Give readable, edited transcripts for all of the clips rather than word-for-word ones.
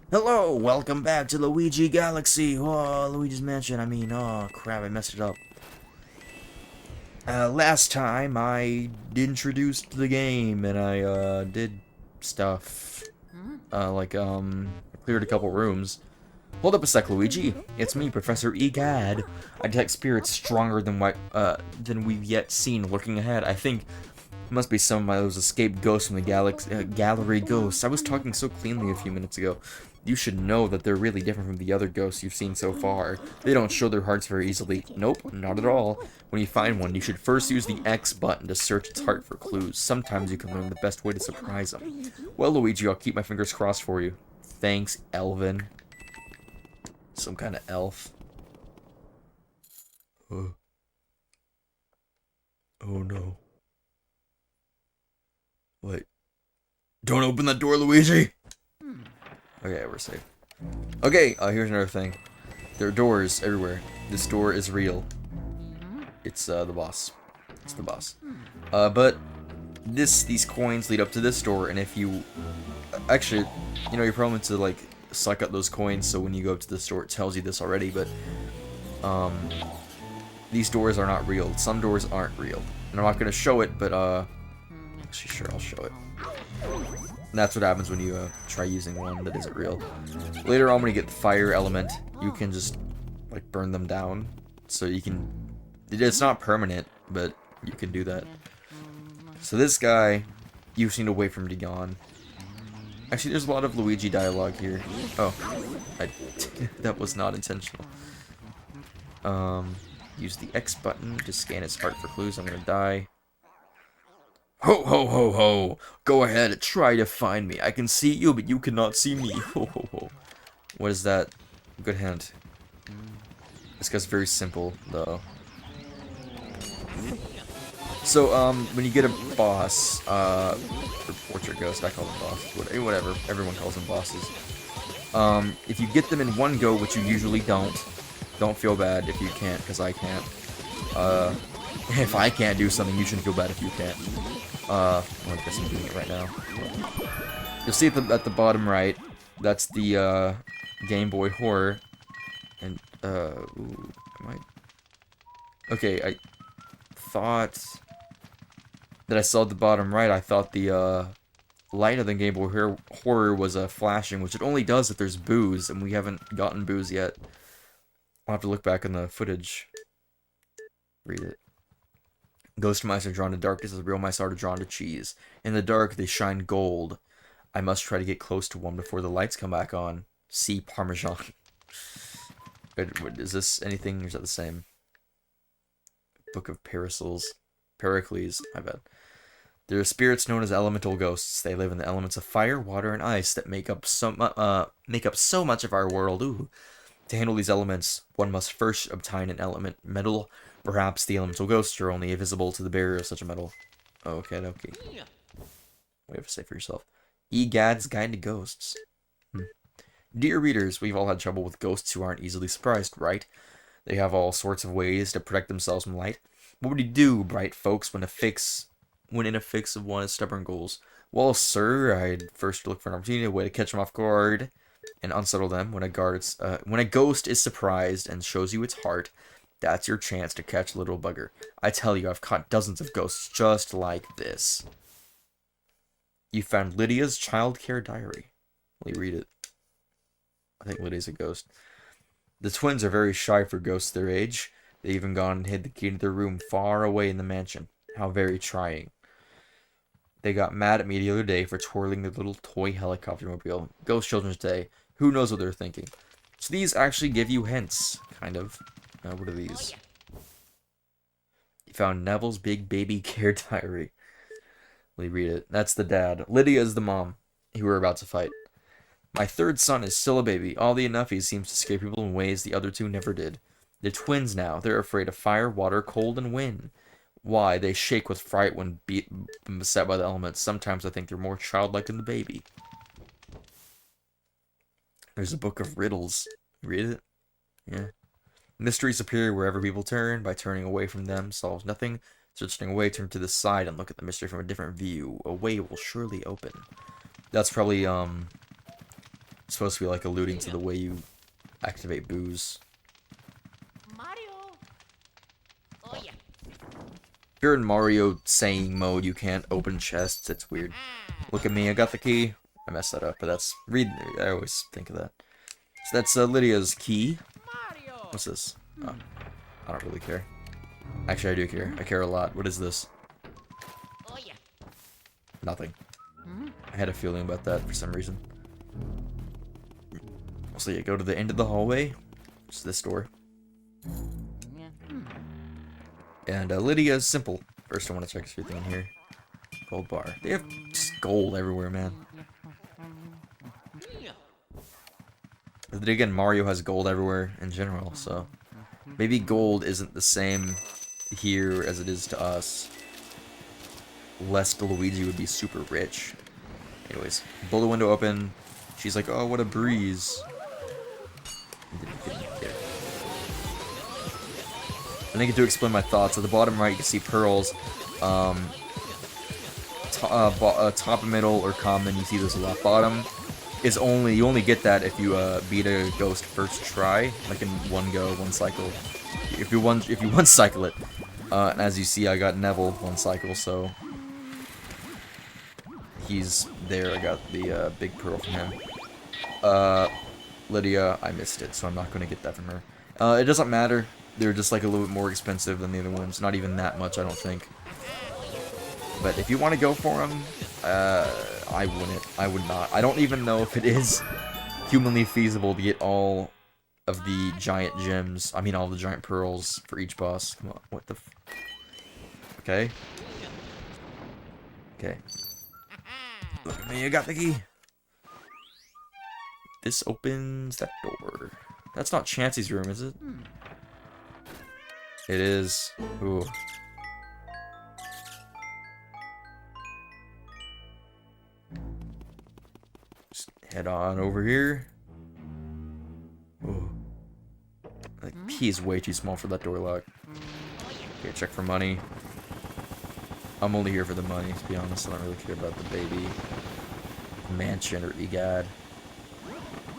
Hello, welcome back to Luigi Galaxy. Oh, Luigi's Mansion. Oh crap, I messed it up. Last time I introduced the game and I did stuff. Cleared a couple rooms. Hold up a sec, Luigi. It's me, Professor Egad. I detect spirits stronger than we've yet seen lurking ahead. I think it must be some of those escaped ghosts from the gallery ghosts. I was talking so cleanly a few minutes ago. You should know that they're really different from the other ghosts you've seen so far. They don't show their hearts very easily. Nope, not at all. When you find one, you should first use the X button to search its heart for clues. Sometimes you can learn the best way to surprise them. Well, Luigi, I'll keep my fingers crossed for you. Thanks, Elvin. Some kind of elf. Oh no. Wait. Don't open that door, Luigi! Okay, we're safe. Okay, here's another thing. There are doors everywhere. This door is real. It's, the boss. It's the boss. But these coins lead up to this door, and if you... Actually, you know, you're probably meant to, like, suck up those coins, so when you go up to this door, it tells you this already, but, these doors are not real. Some doors aren't real. And I'm not gonna show it, but, actually, sure, I'll show it. And that's what happens when you try using one that isn't real. Later on, when you get the fire element, you can just like burn them down. So you can. It's not permanent, but you can do that. So this guy, you just need to wait for him to yawn. Actually, there's a lot of Luigi dialogue here. Oh, that was not intentional. Use the X button to scan his heart for clues. I'm gonna die. Ho ho ho ho! Go ahead and try to find me. I can see you, but you cannot see me. Ho ho ho. What is that? Good hint. This guy's very simple, though. So, when you get a boss, or portrait ghost, I call them bosses, whatever, everyone calls them bosses. If you get them in one go, which you usually don't feel bad if you can't, because I can't. If I can't do something, you shouldn't feel bad if you can't. I guess I'm doing it right now. You'll see at the bottom right, that's the, Game Boy Horror. And, ooh, am I... Okay, I thought that I saw at the bottom right, I thought the, light of the Game Boy Horror was, flashing, which it only does if there's booze, and we haven't gotten booze yet. I'll have to look back in the footage. Read it. Ghost mice are drawn to darkness as real mice are drawn to cheese. In the dark, they shine gold. I must try to get close to one before the lights come back on. See Parmesan. Is this anything, or is that the same? Book of Pericles. Pericles, I bet. There are spirits known as elemental ghosts. They live in the elements of fire, water, and ice that make up so much of our world. Ooh. To handle these elements, one must first obtain an element metal. Perhaps the elemental ghosts are only visible to the bearer of such a metal. Okay, okay. What do you have to say for yourself? Egad's Guide to Ghosts. Dear readers, we've all had trouble with ghosts who aren't easily surprised, right? They have all sorts of ways to protect themselves from light. What would you do, bright folks, when in a fix of one of stubborn goals? Well, sir, I'd first look for an opportunity, a way to catch them off guard and unsettle them. When a ghost is surprised and shows you its heart, that's your chance to catch a little bugger. I tell you, I've caught dozens of ghosts just like this. You found Lydia's childcare diary. Let me read it. I think Lydia's a ghost. The twins are very shy for ghosts their age. They even gone and hid the key to their room far away in the mansion. How very trying. They got mad at me the other day for twirling their little toy helicopter mobile. Ghost Children's Day. Who knows what they're thinking? So these actually give you hints, kind of. What are these? You found Neville's big baby care diary. Let me read it. That's the dad. Lydia is the mom, who we're about to fight. My third son is still a baby. All the enough he seems to scare people in ways the other two never did. They're twins now. They're afraid of fire, water, cold, and wind. Why? They shake with fright when beset by the elements. Sometimes I think they're more childlike than the baby. There's a book of riddles. Read it? Yeah. Mysteries appear wherever people turn. By turning away from them solves nothing. Searching away, turn to the side and look at the mystery from a different view. A way will surely open. That's probably, It's supposed to be like alluding to the way you activate booze. If you're in Mario saying mode, you can't open chests. It's weird. Look at me, I got the key. I messed that up, but that's... I always think of that. So that's Lydia's key. What's this? Oh, I don't really care. Actually, I do care. I care a lot. What is this? Nothing. I had a feeling about that for some reason. So yeah, go to the end of the hallway. It's this door. And Lydia is simple. First, I want to check everything in here. Gold bar. They have just gold everywhere, man. But then again, Mario has gold everywhere in general, so... Maybe gold isn't the same here as it is to us. Lest Luigi would be super rich. Anyways, blow the window open. She's like, oh, what a breeze. And I get to explain my thoughts. At the bottom right, you can see pearls. Top, middle, or common. You see this a lot. Bottom is you only get that if you beat a ghost first try, like in one go, one cycle. If you one cycle it. And as you see, I got Neville one cycle, so he's there. I got the big pearl from him. Lydia, I missed it, so I'm not going to get that from her. It doesn't matter. They're just like a little bit more expensive than the other ones. Not even that much, I don't think. But if you want to go for them, I wouldn't. I would not. I don't even know if it is humanly feasible to get all of the giant gems. I mean, all the giant pearls for each boss. Come on, what the f... Okay. Okay. Look at me, I got the key. This opens that door. That's not Chauncey's room, is it? It is. Ooh. Just head on over here. Ooh. The key is way too small for that door lock. Okay, check for money. I'm only here for the money, to be honest. I don't really care about the baby mansion or egad.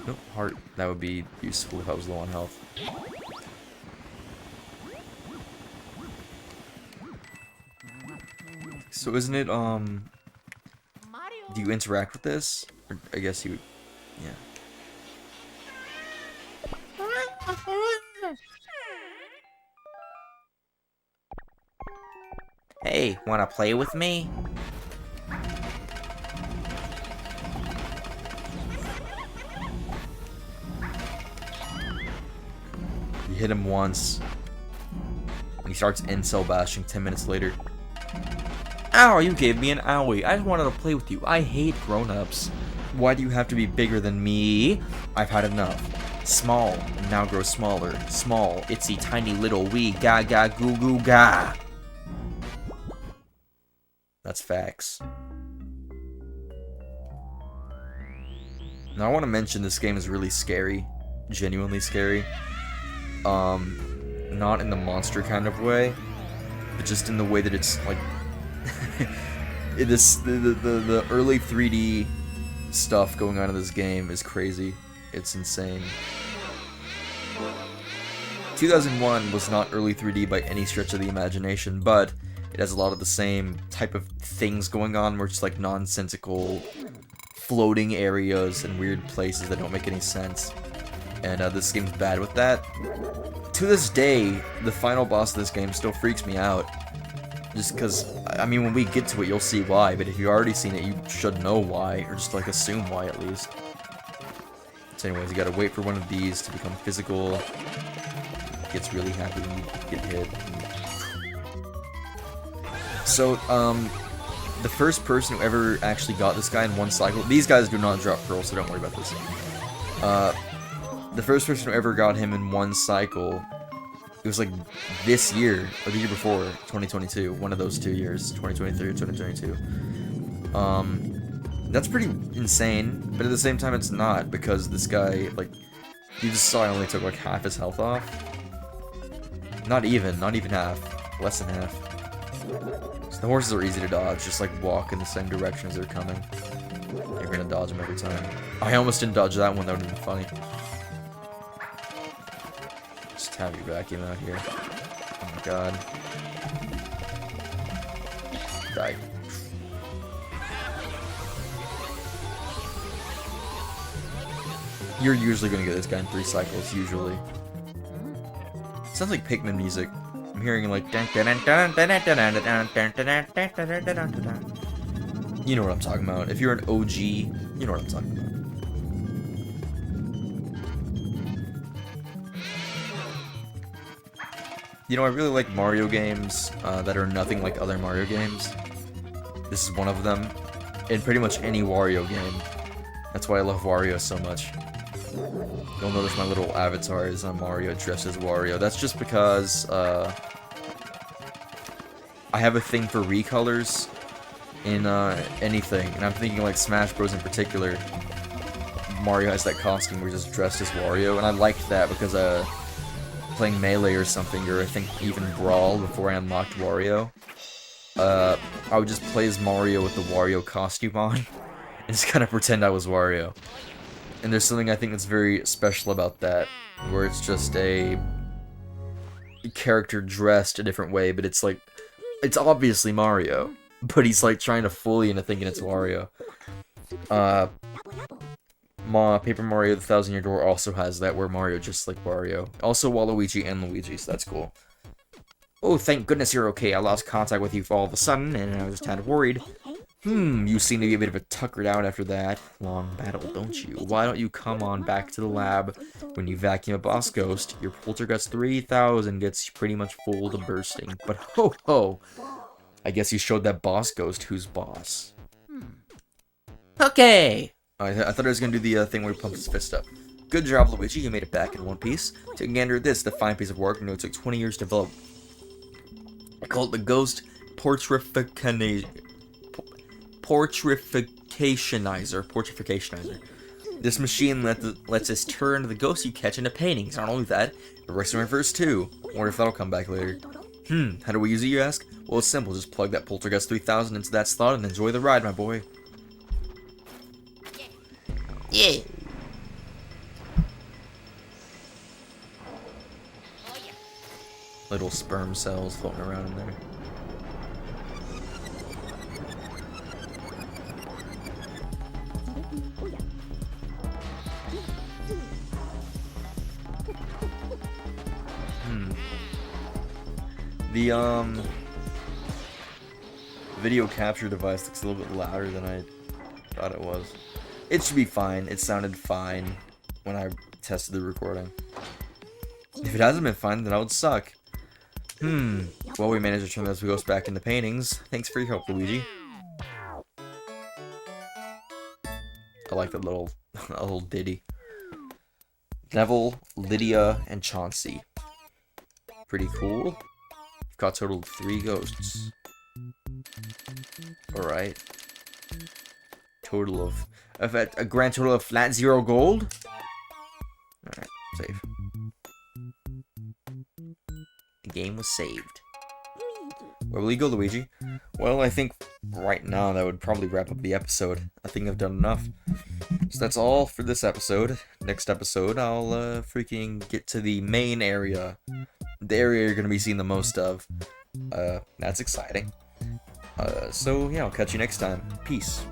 Nope, heart. That would be useful if I was low on health. So isn't it, do you interact with this? Or I guess you, yeah. Hey, wanna play with me? You hit him once, and he starts incel bashing 10 minutes later. Ow, you gave me an owie. I just wanted to play with you. I hate grown-ups. Why do you have to be bigger than me? I've had enough. Small, and now grow smaller. Small, itsy tiny little wee gaga goo goo ga. That's facts. Now I want to mention this game is really scary. Genuinely scary. Not in the monster kind of way, but just in the way that it's like the early 3D stuff going on in this game is crazy. It's insane. 2001 was not early 3D by any stretch of the imagination, but it has a lot of the same type of things going on, where it's like nonsensical floating areas and weird places that don't make any sense. And this game's bad with that. To this day, the final boss of this game still freaks me out. Just because, I mean, when we get to it, you'll see why, but if you've already seen it, you should know why, or just, like, assume why, at least. So anyways, you gotta wait for one of these to become physical. It gets really happy when you get hit. So, the first person who ever actually got this guy in one cycle... These guys do not drop pearls, so don't worry about this. The first person who ever got him in one cycle... It was like this year, or the year before, 2022. One of those 2 years, 2023 or 2022. That's pretty insane, but at the same time it's not, because this guy, like, you just saw I only took like half his health off. Not even half. Less than half. So the horses are easy to dodge, just like walk in the same direction as they're coming. Here, you're gonna dodge him every time. I almost didn't dodge that one, that would've been funny. Just have you vacuum out here. Oh my god. Die. You're usually gonna get this guy in 3 cycles, usually. Sounds like Pikmin music. I'm hearing like... You know what I'm talking about. If you're an OG, you know what I'm talking about. You know, I really like Mario games that are nothing like other Mario games. This is one of them. In pretty much any Wario game. That's why I love Wario so much. You'll notice my little avatar is on Mario dressed as Wario. That's just because I have a thing for recolors in anything. And I'm thinking like Smash Bros. In particular. Mario has that costume where he's just dressed as Wario. And I liked that because playing Melee or something, or I think even Brawl before I unlocked Wario, I would just play as Mario with the Wario costume on, and just kind of pretend I was Wario. And there's something I think that's very special about that, where it's just a character dressed a different way, but it's like, it's obviously Mario, but he's like trying to fool you into thinking it's Wario. Paper Mario the Thousand Year Door also has that, where Mario just like Wario. Also Waluigi and Luigi, so that's cool. Oh, thank goodness you're okay. I lost contact with you all of a sudden, and I was kind of worried. You seem to be a bit of a tuckered out after that long battle, don't you? Why don't you come on back to the lab? When you vacuum a boss ghost, your Poltergust 3000 gets pretty much full to bursting. But ho ho! I guess you showed that boss ghost who's boss. Okay! I thought I was gonna do the thing where he pumps his fist up. Good job, Luigi. You made it back in one piece. Take a gander at this, the fine piece of work. I know it took 20 years to develop. I call it the Ghost Portrificationizer. This machine lets us turn the ghosts you catch into paintings. Not only that, it works in reverse too. Wonder if that'll come back later. How do we use it, you ask? Well, it's simple. Just plug that Poltergust 3000 into that slot and enjoy the ride, my boy. Yeah. Little sperm cells floating around in there. The video capture device looks a little bit louder than I thought it was. It should be fine. It sounded fine when I tested the recording. If it hasn't been fine, then I would suck. Well, we managed to turn those ghosts back into paintings. Thanks for your help, Luigi. I like that little ditty. Neville, Lydia, and Chauncey. Pretty cool. We've got a total of 3 ghosts. Alright. Total of... a grand total of flat 0 gold? Alright, save. The game was saved. Where will you go, Luigi? Well, I think right now that would probably wrap up the episode. I think I've done enough. So that's all for this episode. Next episode, I'll freaking get to the main area. The area you're going to be seeing the most of. That's exciting. So, yeah, I'll catch you next time. Peace.